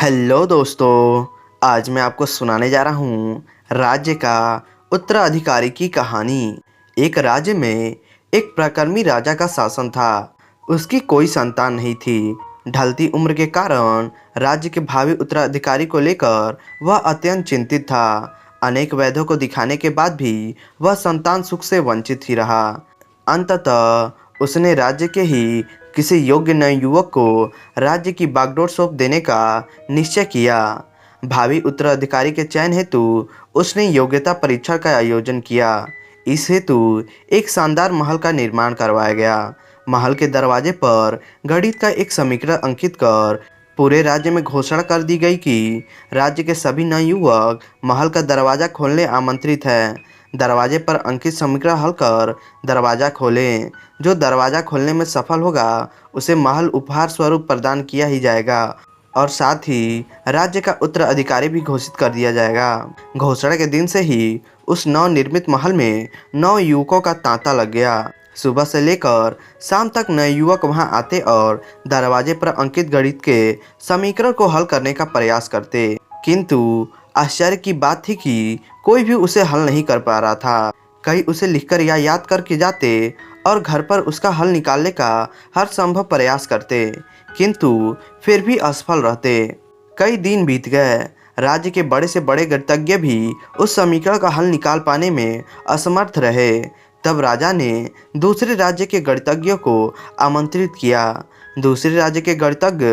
Hello दोस्तों, आज मैं आपको सुनाने जा रहा हूँ राज्य का उत्तराधिकारी की कहानी। एक राज्य में एक प्रकर्मी राजा का शासन था। उसकी कोई संतान नहीं थी। ढलती उम्र के कारण राज्य के भावी उत्तराधिकारी को लेकर वह अत्यंत चिंतित था। अनेक वैद्यों को दिखाने के बाद भी वह संतान सुख से वंचित ही रहा। अंततः उसने राज्य के ही किसी योग्य नए युवक को राज्य की बागडोर सौंप देने का निश्चय किया। भावी उत्तराधिकारी के चयन हेतु उसने योग्यता परीक्षा का आयोजन किया। इस हेतु एक शानदार महल का निर्माण करवाया गया। महल के दरवाजे पर गणित का एक समीकरण अंकित कर पूरे राज्य में घोषणा कर दी गई कि राज्य के सभी नवयुवक महल का दरवाजा खोलने आमंत्रित हैं। दरवाजे पर अंकित समीकरण हल कर दरवाजा खोलें। जो दरवाजा खोलने में सफल होगा उसे महल उपहार स्वरूप प्रदान किया ही जाएगा और साथ ही राज्य का उत्तराधिकारी भी घोषित कर दिया जाएगा। घोषणा के दिन से ही उस नवनिर्मित महल में 9 युवकों का तांता लग गया। सुबह से लेकर शाम तक नए युवक वहां आते और दरवाजे पर अंकित गणित के समीकरण को हल करने का प्रयास करते, किंतु आश्चर्य की बात थी कि कोई भी उसे हल नहीं कर पा रहा था। कई उसे लिखकर या याद करके जाते और घर पर उसका हल निकालने का हर संभव प्रयास करते, किंतु फिर भी असफल रहते। कई दिन बीत गए। राज्य के बड़े से बड़े गणितज्ञ भी उस समीकरण का हल निकाल पाने में असमर्थ रहे। तब राजा ने दूसरे राज्य के गणितज्ञों को आमंत्रित किया। दूसरे राज्य के गणितज्ञ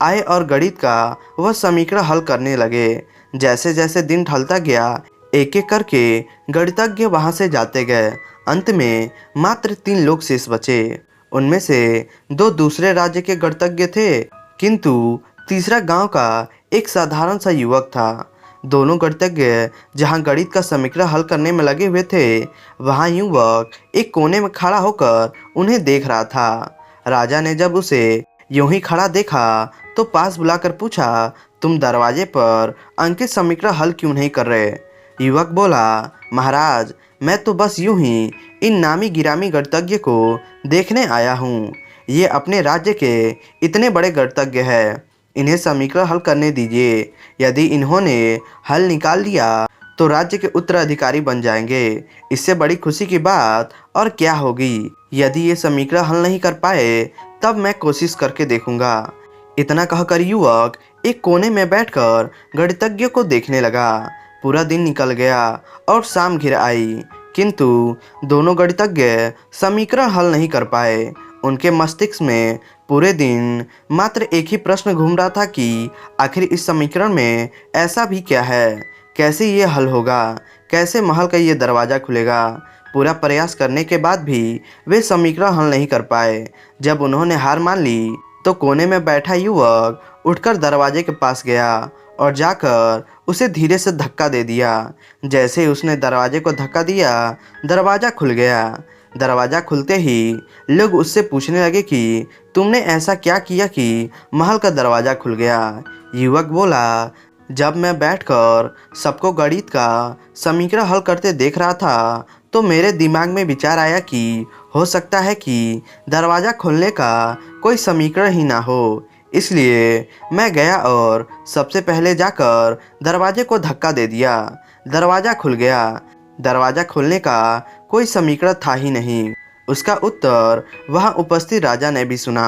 आए और गणित का वह समीकरण हल करने लगे। जैसे जैसे दिन ढलता गया, एक एक करके गणितज्ञ वहां से जाते गए। अंत में मात्र 3 लोग शेष बचे। उनमें से 2 दूसरे राज्य के गणितज्ञ थे, किंतु तीसरा गांव का एक साधारण सा युवक था। दोनों गणितज्ञ जहां गणित का समीकरण हल करने में लगे हुए थे, वहां युवक एक कोने में खड़ा होकर उन्हें देख रहा था। राजा ने जब उसे यूं ही खड़ा देखा तो पास बुलाकर पूछा, तुम दरवाजे पर अंकित समीकरण हल क्यों नहीं कर रहे? युवक बोला, महाराज, मैं तो बस यूं ही इन नामी गिरामी गणितज्ञ को देखने आया हूँ। ये अपने राज्य के इतने बड़े गणितज्ञ हैं, इन्हें समीकरण हल करने दीजिए। यदि इन्होंने हल निकाल लिया तो राज्य के उत्तराधिकारी बन जाएंगे। इससे बड़ी खुशी की बात और क्या होगी। यदि ये समीकरण हल नहीं कर पाए तब मैं कोशिश करके देखूंगा। इतना कहकर युवक एक कोने में बैठकर गणितज्ञ को देखने लगा। पूरा दिन निकल गया और शाम घिर आई, किंतु दोनों गणितज्ञ समीकरण हल नहीं कर पाए। उनके मस्तिष्क में पूरे दिन मात्र एक ही प्रश्न घूम रहा था कि आखिर इस समीकरण में ऐसा भी क्या है, कैसे ये हल होगा, कैसे महल का ये दरवाज़ा खुलेगा। पूरा प्रयास करने के बाद भी वे समीकरण हल नहीं कर पाए। जब उन्होंने हार मान ली तो कोने में बैठा युवक उठकर दरवाजे के पास गया और जाकर उसे धीरे से धक्का दे दिया। जैसे ही उसने दरवाजे को धक्का दिया, दरवाज़ा खुल गया। दरवाज़ा खुलते ही लोग उससे पूछने लगे कि तुमने ऐसा क्या किया कि महल का दरवाज़ा खुल गया? युवक बोला, जब मैं बैठकर सबको गणित का समीकरण हल करते देख रहा था तो मेरे दिमाग में विचार आया कि हो सकता है कि दरवाज़ा खोलने का कोई समीकरण ही ना हो। इसलिए मैं गया और सबसे पहले जाकर दरवाजे को धक्का दे दिया। दरवाज़ा खुल गया। दरवाज़ा खोलने का कोई समीकरण था ही नहीं। उसका उत्तर वहाँ उपस्थित राजा ने भी सुना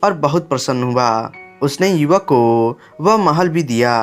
और बहुत प्रसन्न हुआ। उसने युवक को वह महल भी दिया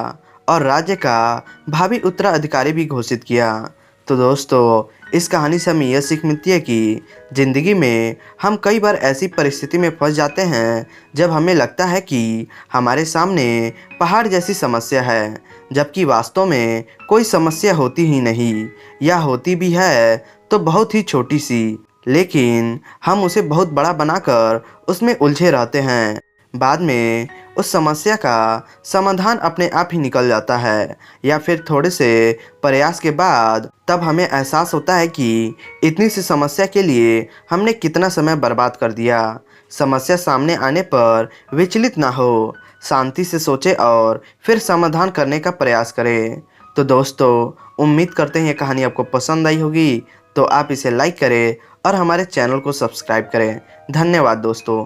और राज्य का भावी उत्तराधिकारी भी घोषित किया। तो दोस्तों, इस कहानी से हमें यह सीख मिलती है कि ज़िंदगी में हम कई बार ऐसी परिस्थिति में फंस जाते हैं जब हमें लगता है कि हमारे सामने पहाड़ जैसी समस्या है, जबकि वास्तव में कोई समस्या होती ही नहीं, या होती भी है तो बहुत ही छोटी सी, लेकिन हम उसे बहुत बड़ा बनाकर उसमें उलझे रहते हैं। बाद में उस समस्या का समाधान अपने आप ही निकल जाता है, या फिर थोड़े से प्रयास के बाद तब हमें एहसास होता है कि इतनी सी समस्या के लिए हमने कितना समय बर्बाद कर दिया। समस्या सामने आने पर विचलित ना हो, शांति से सोचें और फिर समाधान करने का प्रयास करें। तो दोस्तों, उम्मीद करते हैं ये कहानी आपको पसंद आई होगी, तो आप इसे लाइक करें और हमारे चैनल को सब्सक्राइब करें। धन्यवाद दोस्तों।